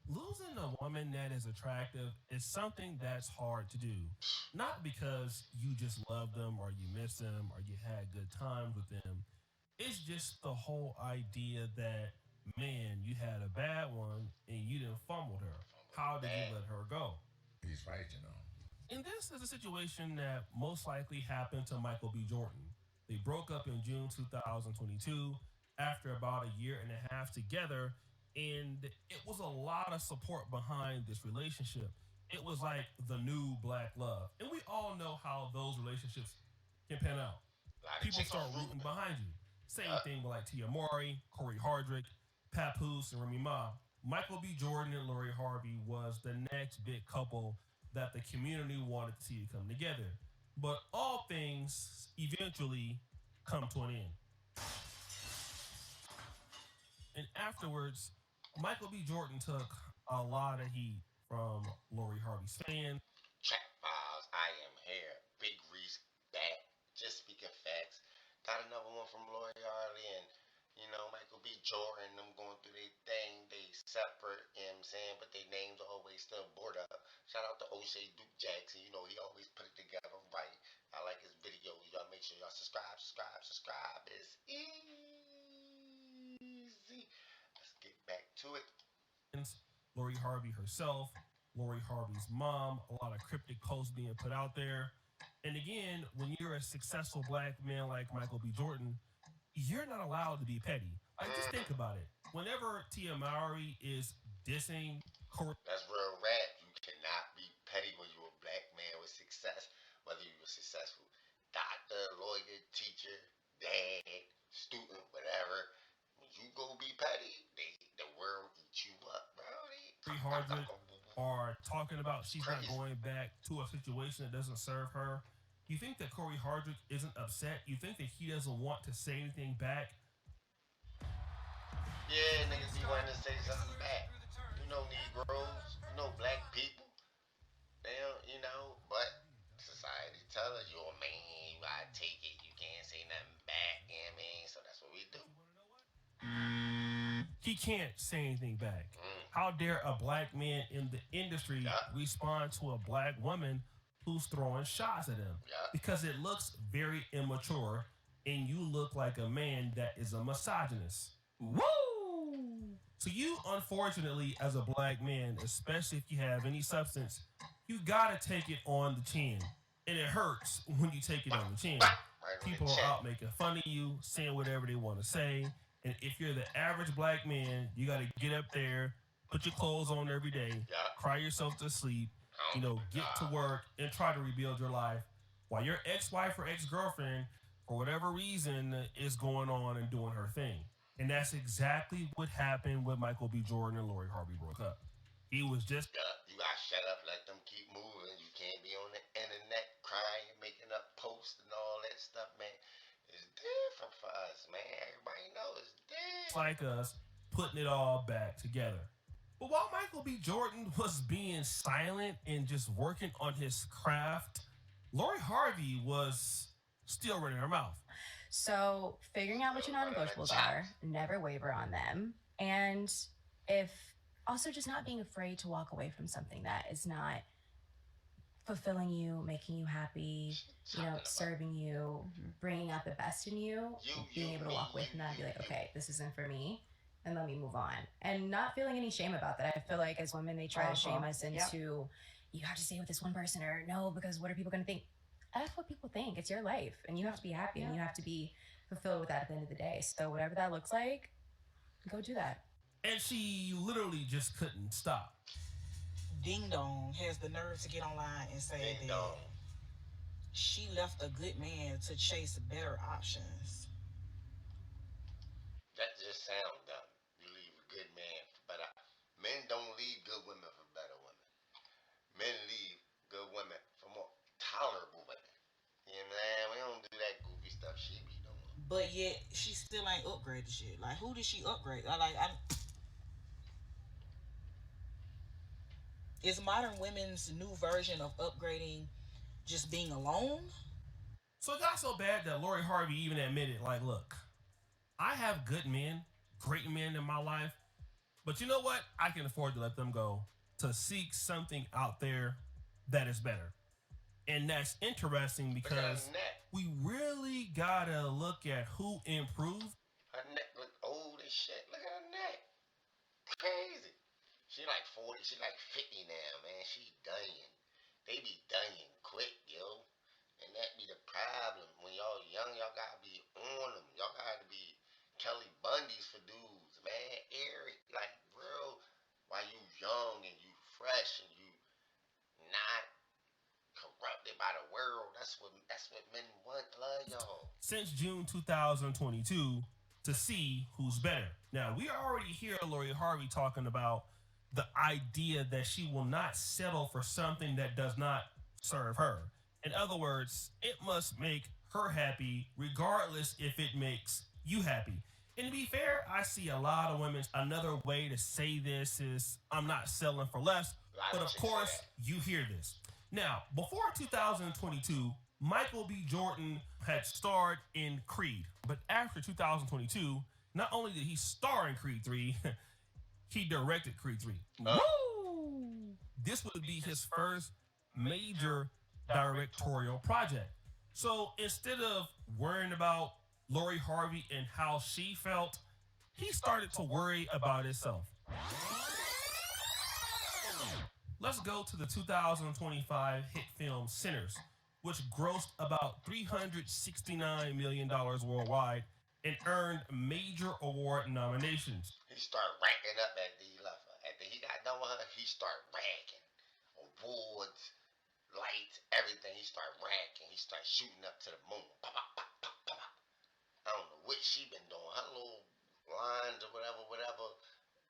Losing a woman that is attractive is something that's hard to do. Not because you just love them or you miss them or you had good times with them. It's just the whole idea that, man, you had a bad one and you didn't fumble her. Fumbled How it did you bad. let her go? He's right, you know. And this is a situation that most likely happened to Michael B. Jordan. They broke up in June 2022 after about a year and a half together, and it was a lot of support behind this relationship. It was like the new black love. And we all know how those relationships can pan out. A lot of People chicken start fruit. rooting behind you. Same Yeah. thing with like Tia Mowry, Corey Hardrick, Papoose, and Remy Ma. Michael B. Jordan and Lori Harvey was the next big couple that the community wanted to see come together. But all things eventually come to an end. And afterwards, Michael B. Jordan took a lot of heat from Lori Harvey's fans. Chat files. I am here. Big Reese back. Just speaking facts. Got another one from Lori Harley and Michael B. Jordan. Them going through their thing. They separate. You know what I'm saying, but their names always still board up. Shout out to O'Shea Duke Jackson. He always put it together right. I like his videos. Y'all make sure y'all subscribe, subscribe, subscribe. It's easy. Let's get back to it. Lori Harvey herself, Lori Harvey's mom, a lot of cryptic posts being put out there. And again, when you're a successful black man like Michael B. Jordan, you're not allowed to be petty. Like, just think about it. Whenever Tia Mowry is dissing Corey, That's real rap. You cannot be petty when you're a black man with success, whether you're a successful doctor, lawyer, teacher, dad, student, whatever. When you go be petty, the world eat you up, bro. Hardrick are talking about she's not Crazy. going back to a situation that doesn't serve her. You think that Corey Hardrick isn't upset? You think that he doesn't want to say anything back? Yeah, niggas be wanting to say something back. Negroes, black people. They don't, but society tell us you're a man, you gotta take it, you can't say nothing back, you know what I mean? So that's what we do. He can't say anything back. Mm. How dare a black man in the industry Yeah. respond to a black woman who's throwing shots at him? Yeah. Because it looks very immature and you look like a man that is a misogynist. Woo! So you, unfortunately, as a black man, especially if you have any substance, you gotta take it on the chin. And it hurts when you take it on the chin. Right on People the are chin. out making fun of you, saying whatever they want to say. And if you're the average black man, you got to get up there, put your clothes on every day, Yeah. cry yourself to sleep, Oh, get to God. work and try to rebuild your life while your ex-wife or ex-girlfriend, for whatever reason, is going on and doing her thing. And that's exactly what happened when Michael B. Jordan and Lori Harvey broke up. He was just Yeah, you gotta shut up, let them keep moving. You can't be on the internet crying, making up posts and all that stuff, man. It's different for us, man. Everybody knows it's different. like us putting it all back together. But while Michael B. Jordan was being silent and just working on his craft, Lori Harvey was still running her mouth. So figuring out what your non-negotiables are, never waver on them. And if also just not being afraid to walk away from something that is not fulfilling you, making you happy, serving you, bringing out the best in you, being able to walk away from that and be like, okay, this isn't for me, and let me move on. And not feeling any shame about that. I feel like as women, they try to shame us into, you have to stay with this one person, or no, because what are people going to think? That's what people think. It's your life, and you have to be happy, and you have to be fulfilled with that at the end of the day. So whatever that looks like, go do that. And she literally just couldn't stop. Ding Dong has the nerve to get online and say Ding that dong. she left a good man to chase better options. That just sounds dumb. You leave a good man for better. Men don't leave good women for better women. Men leave good women for more tolerable women. You know what I'm saying? We don't do that goofy stuff she be doing. But yet she still ain't upgraded shit. Like, who did she upgrade? Is modern women's new version of upgrading just being alone? So it got so bad that Lori Harvey even admitted, like, look, I have good men, great men in my life, But you know what? I can afford to let them go to seek something out there that is better. And that's interesting Look at because her neck. we really gotta look at who improved. Her neck look old as shit. Look at her neck. Crazy. She like 40. She like 50 now, man. She dying. They be dying quick, yo. And that be the problem. When y'all young, y'all gotta be on them. Y'all gotta be Kelly Bundy's for dudes, man. Eric, like, bro, while you young and you fresh and you not corrupted by the world, that's what men want. Love y'all. Since June 2022 to see who's better. Now, we already hear Lori Harvey talking about the idea that she will not settle for something that does not serve her. In other words, it must make her happy regardless if it makes you happy. And to be fair, I see a lot of women. Another way to say this is I'm not selling for less. But of course, you hear this. Now, before 2022, Michael B. Jordan had starred in Creed. But after 2022, not only did he star in Creed 3, he directed Creed 3. Woo! This would be his first major directorial project. So instead of worrying about Lori Harvey and how she felt, he started to worry about himself. Let's go to the 2025 hit film Sinners, which grossed about $369 million worldwide and earned major award nominations. He started racking up after he left her. After he got done with her, he started racking. Awards, lights, everything. He started racking. He started shooting up to the moon. Pop, pop, pop, pop, pop. I don't know what she been doing. Her little lines or whatever,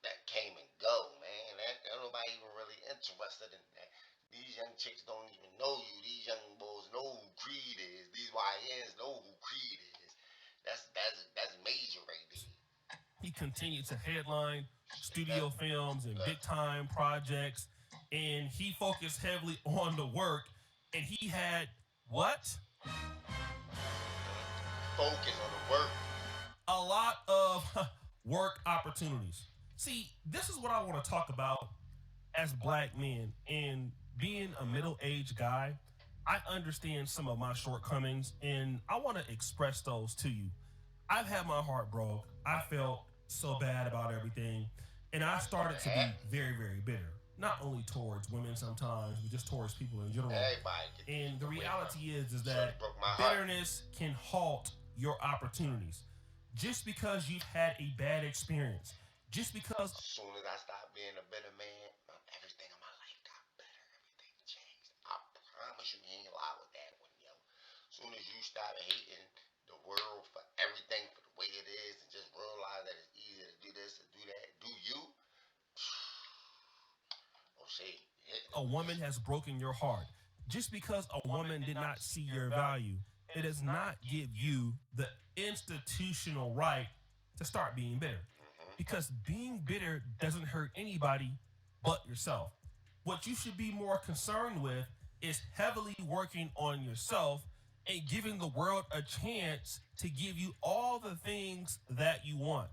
that came and go, man. That nobody even really interested in that. These young chicks don't even know you. These young boys know who Creed is. These YNs know who Creed is. That's major right there. He continued to headline studio films and big time projects, and he focused heavily on the work. And he had what? Focus on the work. A lot of work opportunities. See, this is what I want to talk about as black men. And being a middle-aged guy, I understand some of my shortcomings, and I want to express those to you. I've had my heart broke. I felt so bad about everything, and I started to be very, very bitter. Not only towards women sometimes, but just towards people in general. And the reality is that bitterness can halt your opportunities. Just because you've had a bad experience, just because. As soon as I stopped being a bitter man, everything in my life got better. Everything changed. I promise you, he ain't lie with that one, yo. As soon as you stop hating the world for everything for the way it is, and just realize that it's easy to do this and do that, do you? Oh, shit. A woman has broken your heart. Just because a woman did not see your value, it does not give you the institutional right to start being bitter. Because being bitter doesn't hurt anybody but yourself. What you should be more concerned with is heavily working on yourself and giving the world a chance to give you all the things that you want,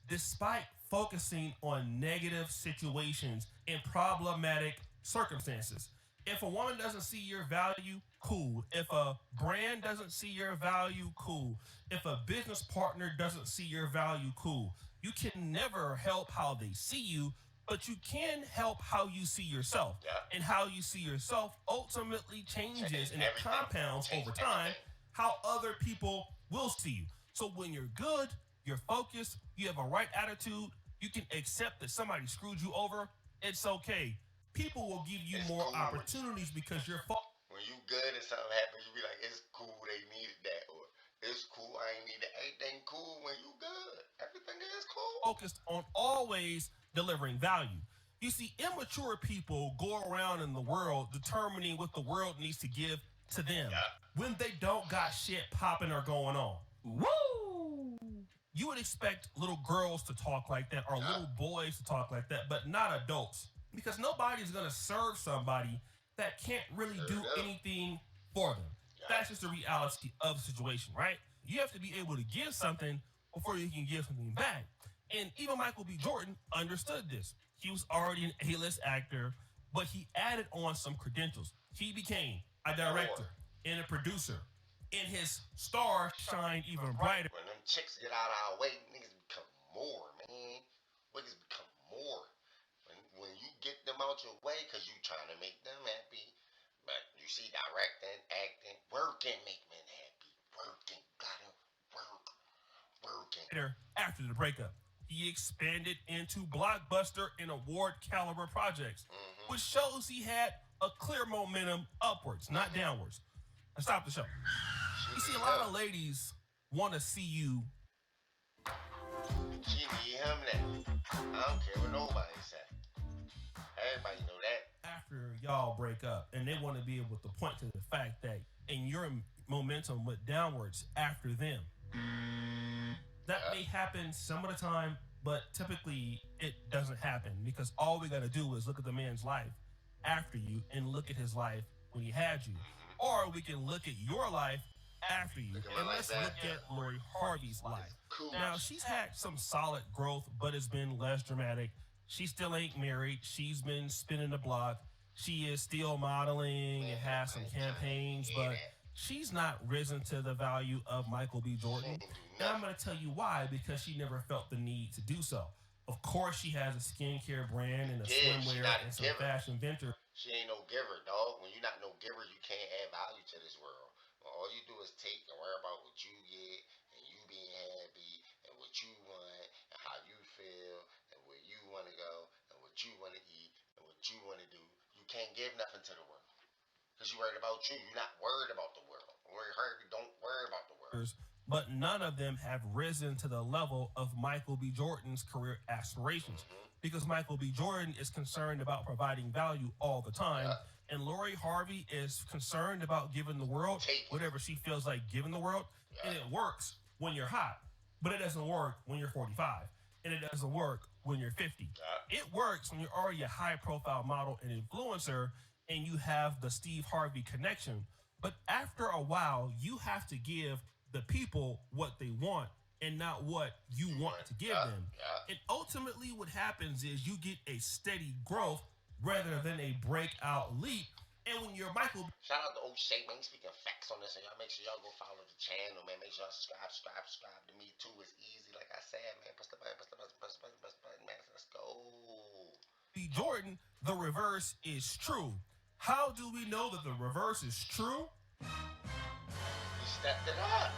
despite focusing on negative situations and problematic circumstances. If a woman doesn't see your value, cool. If a brand doesn't see your value, cool. If a business partner doesn't see your value, cool. You can never help how they see you, but you can help how you see yourself. Yeah. And how you see yourself ultimately changes and it compounds over time how other people will see you. So when you're good, you're focused, you have a right attitude, you can accept that somebody screwed you over, it's okay. People will give you more opportunities because you're when you good and something happens, you be like, it's cool, they needed that, or it's cool, I ain't need that. Everything cool when you good. Everything is cool. Focused on always delivering value. You see, immature people go around in the world determining what the world needs to give to them when they don't got shit popping or going on. Woo! You would expect little girls to talk like that or little boys to talk like that, but not adults. Because nobody's going to serve somebody that can't really do anything for them. That's just the reality of the situation, right? You have to be able to give something before you can give something back. And even Michael B. Jordan understood this. He was already an A-list actor, but he added on some credentials. He became a director and a producer, and his star shined even brighter. When them chicks get out of our way, niggas become more, man. Niggas become more. When you get them out your way, because you trying to make them happy. But you see, directing, acting, working make men happy. Working, gotta work. Working. After the breakup, he expanded into blockbuster and award caliber projects, which shows he had a clear momentum upwards, not downwards. Now stop the show. You see, a lot of ladies want to see you. She need him now. I don't care what nobody say. Everybody know that. After y'all break up, and they want to be able to point to the fact that and your momentum went downwards after them. That may happen some of the time, but typically it doesn't happen because all we got to do is look at the man's life after you and look at his life when he had you. Or we can look at your life after you. And let's look at Lori Harvey's life. Now, she's had some solid growth, but it's been less dramatic. She still ain't married. She's been spinning the block. She is still modeling and has some campaigns, but she's not risen to the value of Michael B. Jordan. And I'm going to tell you why, because she never felt the need to do so. Of course, she has a skincare brand and a swimwear and some fashion venture. She ain't no giver, dog. When you're not no giver, you can't add value to this world. All you do is take and worry about what you get and you being happy and what you want and how you feel and where you want to go and what you want to eat and what you want to do. You can't give nothing to the world because you're worried about you. You're not worried about the world. Don't worry about the world. But none of them have risen to the level of Michael B. Jordan's career aspirations because Michael B. Jordan is concerned about providing value all the time. And Lori Harvey is concerned about giving the world whatever she feels like giving the world. And it works when you're hot, but it doesn't work when you're 45. And it doesn't work when you're 50. It works when you're already a high-profile model and influencer and you have the Steve Harvey connection. But after a while, you have to give the people what they want and not what you want to give them. And ultimately what happens is you get a steady growth rather than a breakout leap. And when you're Michael... Shout out to old Shay, man. Speaking facts on this, and y'all make sure y'all go follow the channel, man. Make sure y'all subscribe to me too. It's easy, like I said, man. Press the button, man. Let's go. B. Jordan, the reverse is true. How do we know that the reverse is true? He stepped it up.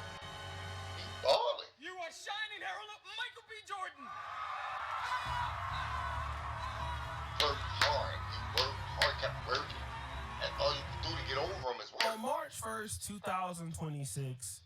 He balling. You are shining herald of Michael B. Jordan. Worked hard. He worked hard, kept working. That's all you can do to get over him is work. On March 1st, 2026,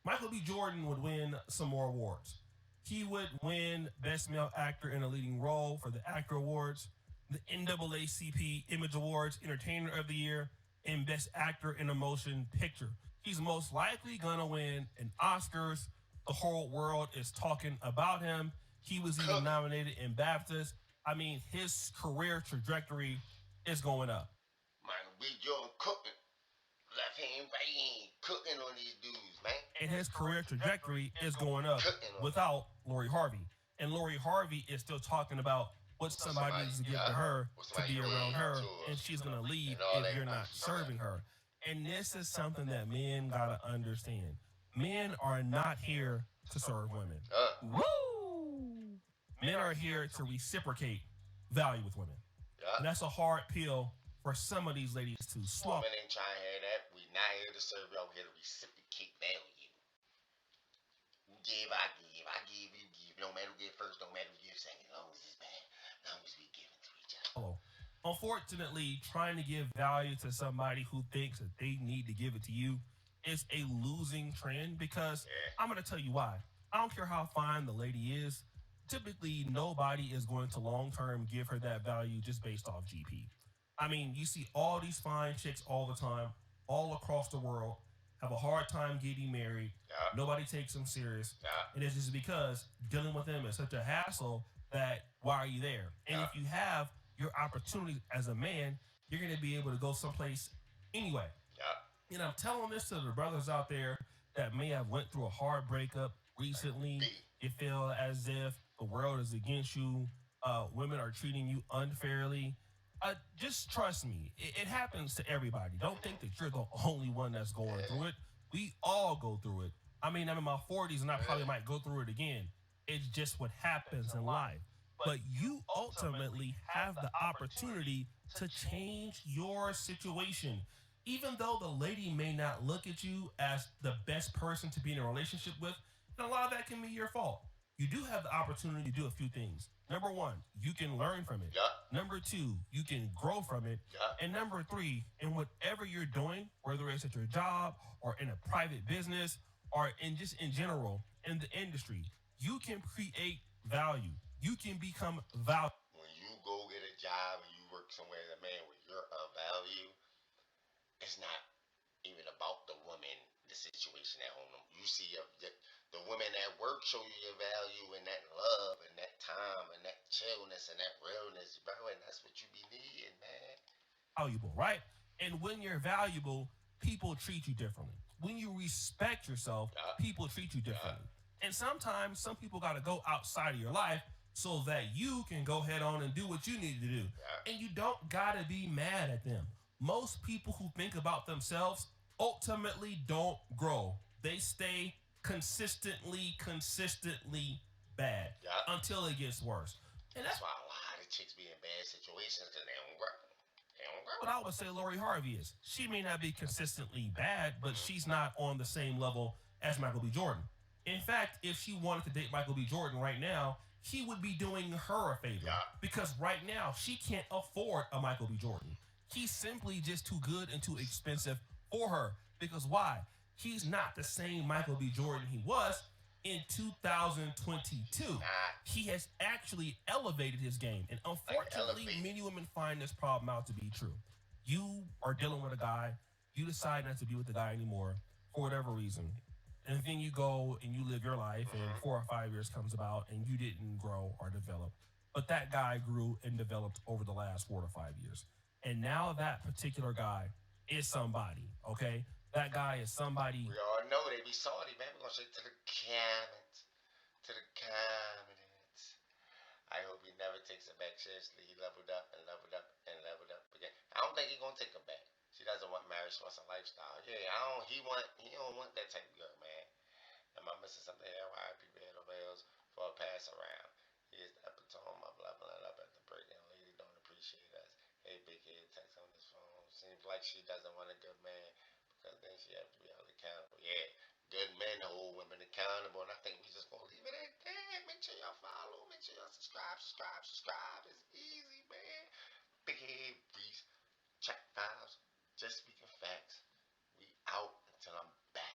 Michael B. Jordan would win some more awards. He would win Best Male Actor in a Leading Role for the Actor Awards, the NAACP Image Awards Entertainer of the Year, and Best Actor in a Motion Picture. He's most likely going to win an Oscars. The whole world is talking about him. He was even nominated in BAFTAs. I mean, his career trajectory is going up. Michael B. Jordan cooking. Left hand, right hand, cooking on these dudes, man. And his career trajectory is going up without Lori Harvey. And Lori Harvey is still talking about what somebody needs to give to her to be around her, and she's going to leave if you're not serving her. And this is something that men got to understand. Men are not here to serve women. Woo! Men are here to reciprocate value with women. And that's a hard pill for some of these ladies to swallow. Men ain't trying to hear that. We not here to serve y'all. We here to reciprocate value. You give, I give. I give, you give. No matter who give first, no matter who give second. As long as it's bad, as long as we give it to each other. Unfortunately, trying to give value to somebody who thinks that they need to give it to you is a losing trend because I'm going to tell you why. I don't care how fine the lady is. Typically, nobody is going to long-term give her that value just based off GP. I mean, you see all these fine chicks all the time, all across the world, have a hard time getting married. Nobody takes them serious. And it's just because dealing with them is such a hassle that why are you there? And if you have your opportunity as a man, you're going to be able to go someplace anyway. You know, I'm telling this to the brothers out there that may have went through a hard breakup recently. You feel as if the world is against you, women are treating you unfairly. Just trust me, it happens to everybody. Don't think that you're the only one that's going through it. We all go through it. I mean, I'm in my 40s and I probably might go through it again. It's just what happens in life. But you ultimately have the opportunity to change your situation. Even though the lady may not look at you as the best person to be in a relationship with, and a lot of that can be your fault. You do have the opportunity to do a few things. Number one, you can learn from it. Yup. Number two, you can grow from it. Yup. And number three, in whatever you're doing, whether it's at your job or in a private business or in just in general in the industry, you can create value. You can become valuable. When you go get a job and you work somewhere as a man where you're of value, it's not even about the woman, the situation at home. You see the women at work show you your value and that love and that time and that chillness and that realness, bro. And that's what you be needing, man. Valuable, right? And when you're valuable, people treat you differently. When you respect yourself, people treat you differently. And sometimes some people got to go outside of your life so that you can go head on and do what you need to do. And you don't got to be mad at them. Most people who think about themselves ultimately don't grow. They stay consistently bad until it gets worse. And That's why a lot of chicks be in bad situations because they don't grow. What I would say Lori Harvey is. She may not be consistently bad, but she's not on the same level as Michael B. Jordan. In fact, if she wanted to date Michael B. Jordan right now, he would be doing her a favor. Because right now, she can't afford a Michael B. Jordan. He's simply just too good and too expensive for her. Because why? He's not the same Michael B. Jordan he was in 2022. He has actually elevated his game. And unfortunately, many women find this problem out to be true. You are dealing with a guy, you decide not to be with the guy anymore for whatever reason. And then you go and you live your life and 4 or 5 years comes about and you didn't grow or develop. But that guy grew and developed over the last 4 to 5 years. And now that particular guy is somebody, okay? That guy is somebody. We all know they be salty, man. We're going to say to the comments. To the comments. I hope he never takes it back seriously. He leveled up and leveled up and leveled up again. I don't think he's going to take her back. She doesn't want marriage. She wants a lifestyle. Yeah, he don't want that type of girl, man. Am I missing something here? Why people had avails for a pass around? He is the epitome of leveling up at the break, and lady don't appreciate us. Hey, big head, text on his phone. Seems like she doesn't want a good man because then she has to be held accountable. Yeah, good men hold women accountable, and I think we just gonna leave it at that. Make sure y'all follow. Make sure y'all subscribe. It's